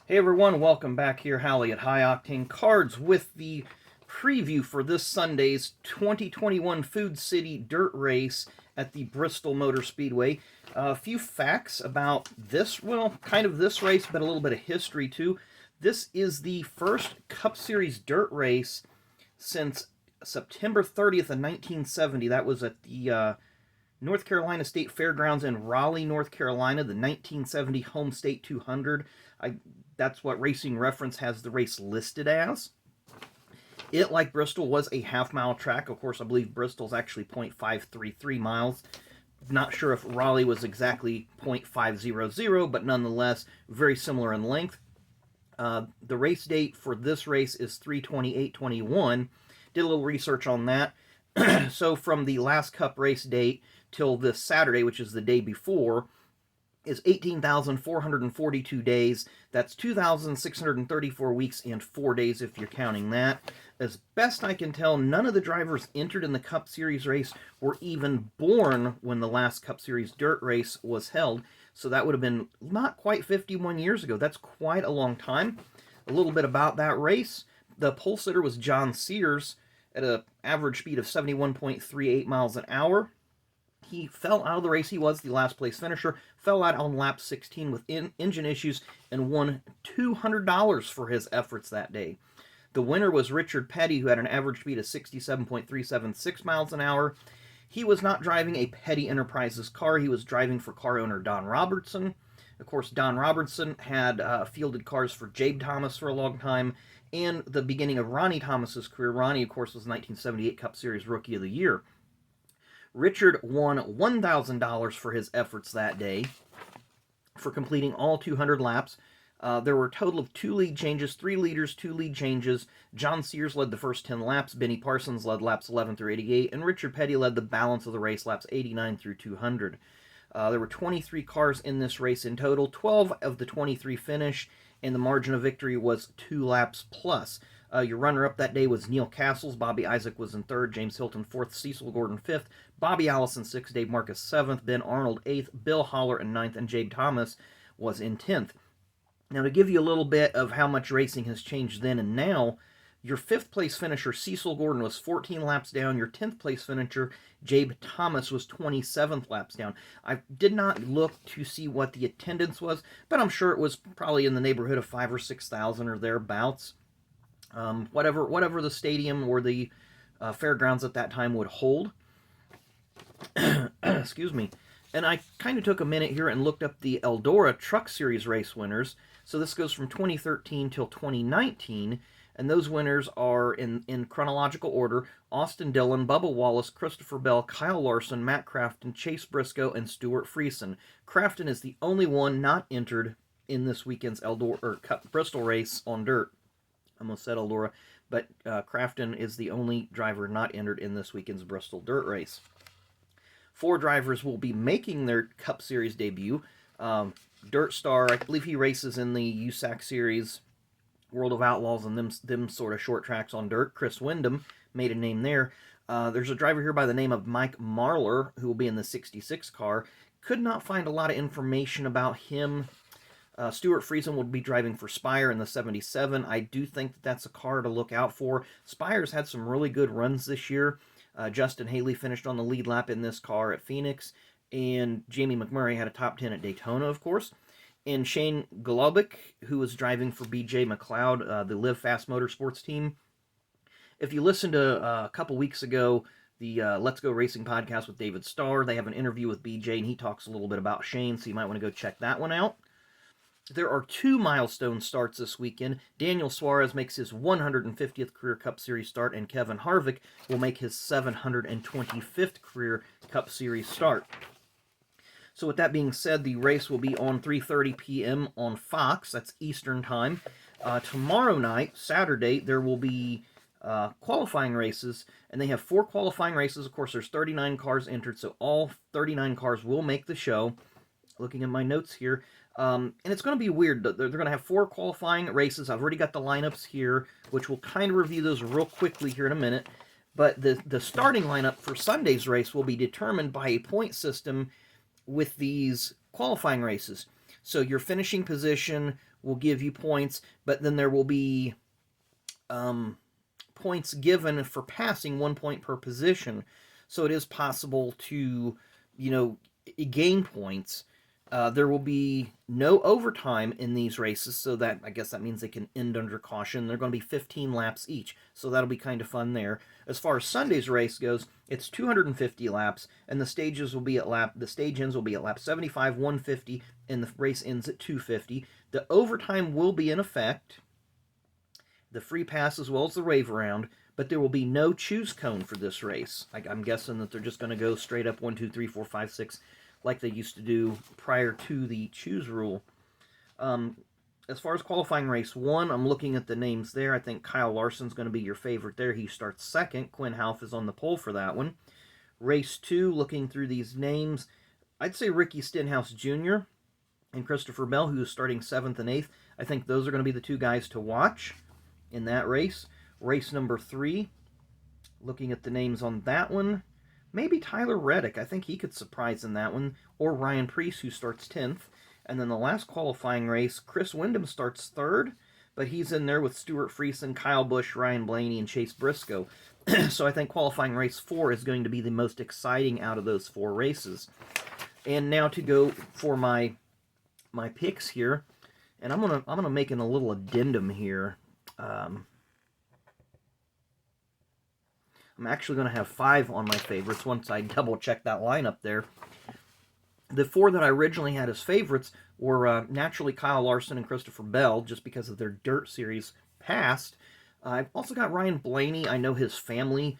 Hey everyone, welcome back here, Hallie at High Octane Cards with the preview for this Sunday's 2021 Food City Dirt Race at the Bristol Motor Speedway. A few facts about this, kind of this race, but a little bit of history too. This is the first Cup Series dirt race since September 30th of 1970. That was at the North Carolina State Fairgrounds in Raleigh, North Carolina, the 1970 Home State 200. That's what Racing Reference has the race listed as. It, like Bristol, was a half-mile track. Of course, I believe Bristol's actually 0.533 miles. Not sure if Raleigh was exactly 0.500, but nonetheless, very similar in length. The race date for this race is 3/28/21. Did a little research on that. So from the last Cup race date till this Saturday, which is the day before, is 18,442 days. That's 2,634 weeks and 4 days if you're counting that. As best I can tell, none of the drivers entered in the Cup Series race were even born when the last Cup Series dirt race was held. So that would have been not quite 51 years ago. That's quite a long time. A little bit about that race. The pole sitter was John Sears at an average speed of 71.38 miles an hour. He fell out of the race. He was the last place finisher. Fell out on lap 16 with engine issues and won $200 for his efforts that day. The winner was Richard Petty, who had an average speed of 67.376 miles an hour. He was not driving a Petty Enterprises car. He was driving for car owner Don Robertson. Of course, Don Robertson had fielded cars for Jabe Thomas for a long time, and the beginning of Ronnie Thomas's career. Ronnie, of course, was 1978 Cup Series Rookie of the Year. Richard won $1,000 for his efforts that day for completing all 200 laps. There were a total of 2 lead changes, 3 leaders, 2 lead changes. John Sears led the first 10 laps, Benny Parsons led laps 11 through 88, and Richard Petty led the balance of the race, laps 89 through 200. There were 23 cars in this race in total. 12 of the 23 finished, and the margin of victory was 2 laps plus. Your runner-up that day was Neil Castles. Bobby Isaac was in 3rd, James Hilton 4th, Cecil Gordon 5th, Bobby Allison 6th, Dave Marcus 7th, Ben Arnold 8th, Bill Holler in 9th, and Jabe Thomas was in 10th. Now, to give you a little bit of how much racing has changed then and now, your 5th place finisher, Cecil Gordon, was 14 laps down. Your 10th place finisher, Jabe Thomas, was 27th laps down. I did not look to see what the attendance was, but I'm sure it was probably in the neighborhood of 5,000 or 6,000 or thereabouts. Whatever the stadium or the fairgrounds at that time would hold. Excuse me. And I kind of took a minute here and looked up the Eldora Truck Series race winners. So this goes from 2013 till 2019, and those winners are in chronological order: Austin Dillon, Bubba Wallace, Christopher Bell, Kyle Larson, Matt Crafton, Chase Briscoe, and Stuart Friesen. Crafton is the only one not entered in this weekend's Bristol race on dirt. I almost said Eldora, but Crafton is the only driver not entered in this weekend's Bristol dirt race. 4 drivers will be making their Cup Series debut. Dirt Star, I believe he races in the USAC Series, World of Outlaws, and them sort of short tracks on dirt. Chris Wyndham made a name there. There's a driver here by the name of Mike Marlar, who will be in the 66 car. Could not find a lot of information about him. Stuart Friesen will be driving for Spire in the 77. I do think that's a car to look out for. Spire's had some really good runs this year. Justin Haley finished on the lead lap in this car at Phoenix, and Jamie McMurray had a top 10 at Daytona, of course. And Shane Golobic, who was driving for BJ McLeod, the Live Fast Motorsports team. If you listened to a couple weeks ago, the Let's Go Racing podcast with David Starr, they have an interview with BJ, and he talks a little bit about Shane, so you might want to go check that one out. There are 2 milestone starts this weekend. Daniel Suarez makes his 150th career Cup Series start, and Kevin Harvick will make his 725th career Cup Series start. So with that being said, the race will be on 3:30 p.m. on Fox. That's Eastern Time. Tomorrow night, Saturday, there will be qualifying races, and they have 4 qualifying races. Of course, there's 39 cars entered, so all 39 cars will make the show. Looking at my notes here. And it's going to be weird. They're going to have 4 qualifying races. I've already got the lineups here, which we'll kind of review those real quickly here in a minute. But the starting lineup for Sunday's race will be determined by a point system with these qualifying races. So your finishing position will give you points, but then there will be points given for passing, 1 point per position. So it is possible to, gain points. There will be no overtime in these races, so that I guess that means they can end under caution. They're going to be 15 laps each, so that'll be kind of fun there. As far as Sunday's race goes, it's 250 laps, and the stage ends will be at lap 75, 150, and the race ends at 250. The overtime will be in effect, the free pass as well as the rave around, but there will be no choose cone for this race. I'm guessing that they're just going to go straight up 1, 2, 3, 4, 5, 6, like they used to do prior to the choose rule. As far as qualifying race 1, I'm looking at the names there. I think Kyle Larson's going to be your favorite there. He starts second. Quinn Houff is on the pole for that one. Race 2, looking through these names, I'd say Ricky Stenhouse Jr. and Christopher Bell, who's starting 7th and 8th. I think those are going to be the two guys to watch in that race. Race number 3, looking at the names on that one, maybe Tyler Reddick. I think he could surprise in that one. Or Ryan Preece, who starts 10th. And then the last qualifying race, Chris Windom starts 3rd, but he's in there with Stuart Friesen, Kyle Busch, Ryan Blaney, and Chase Briscoe. So I think qualifying race 4 is going to be the most exciting out of those 4 races. And now to go for my picks here, and I'm gonna make a little addendum here. I'm actually going to have 5 on my favorites once I double-check that lineup there. The 4 that I originally had as favorites were naturally Kyle Larson and Christopher Bell, just because of their Dirt Series past. I've also got Ryan Blaney. I know his family,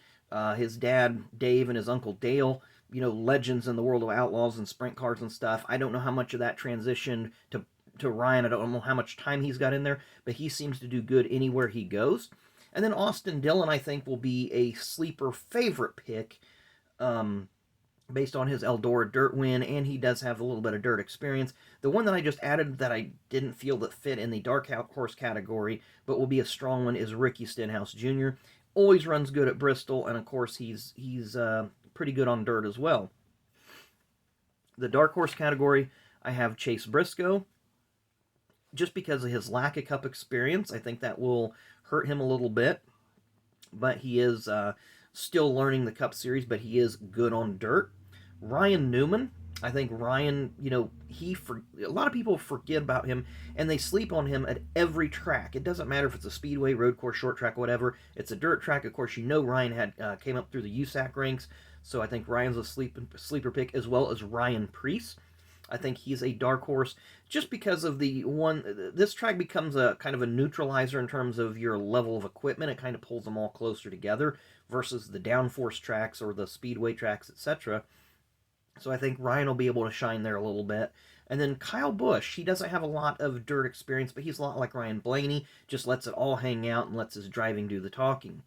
his dad, Dave, and his uncle Dale, legends in the world of outlaws and sprint cars and stuff. I don't know how much of that transitioned to Ryan. I don't know how much time he's got in there, but he seems to do good anywhere he goes. And then Austin Dillon, I think, will be a sleeper favorite pick based on his Eldora dirt win, and he does have a little bit of dirt experience. The one that I just added that I didn't feel that fit in the dark horse category, but will be a strong one, is Ricky Stenhouse Jr. Always runs good at Bristol, and of course he's pretty good on dirt as well. The dark horse category, I have Chase Briscoe. Just because of his lack of Cup experience, I think that will hurt him a little bit. But he is still learning the Cup Series, but he is good on dirt. Ryan Newman, I think Ryan, a lot of people forget about him, and they sleep on him at every track. It doesn't matter if it's a speedway, road course, short track, whatever. It's a dirt track. Of course, Ryan had came up through the USAC ranks, so I think Ryan's a sleeper pick, as well as Ryan Preece. I think he's a dark horse just because of this track becomes a kind of a neutralizer in terms of your level of equipment. It kind of pulls them all closer together versus the downforce tracks or the speedway tracks, etc. So I think Ryan will be able to shine there a little bit. And then Kyle Busch, he doesn't have a lot of dirt experience, but he's a lot like Ryan Blaney, just lets it all hang out and lets his driving do the talking.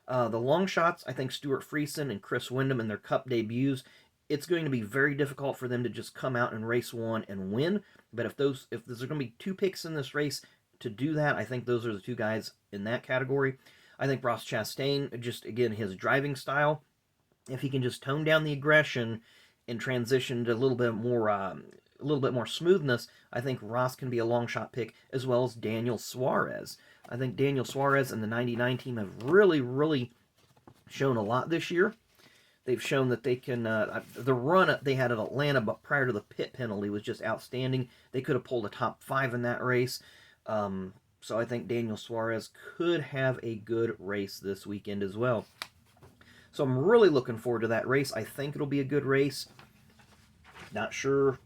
The long shots, I think Stuart Friesen and Chris Windom in their Cup debuts, it's going to be very difficult for them to just come out in race 1 and win. But if there's going to be 2 picks in this race to do that, I think those are the 2 guys in that category. I think Ross Chastain, just again his driving style, if he can just tone down the aggression and transition to a little bit more smoothness, I think Ross can be a long shot pick, as well as Daniel Suarez. I think Daniel Suarez and the 99 team have really, really shown a lot this year. They've shown that they can, the run they had at Atlanta, but prior to the pit penalty, was just outstanding. They could have pulled a top 5 in that race. So I think Daniel Suarez could have a good race this weekend as well. So I'm really looking forward to that race. I think it'll be a good race. Not sure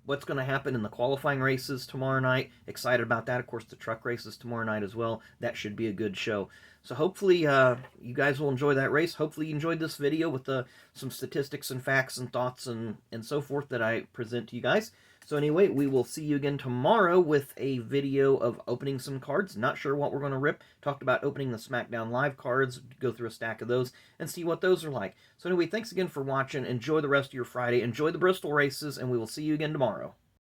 what's going to happen in the qualifying races tomorrow night. Excited about that. Of course, the truck races tomorrow night as well. That should be a good show. So hopefully you guys will enjoy that race. Hopefully you enjoyed this video with some statistics and facts and thoughts and so forth that I present to you guys. So anyway, we will see you again tomorrow with a video of opening some cards. Not sure what we're going to rip. Talked about opening the SmackDown Live cards, go through a stack of those, and see what those are like. So anyway, thanks again for watching. Enjoy the rest of your Friday. Enjoy the Bristol races, and we will see you again tomorrow.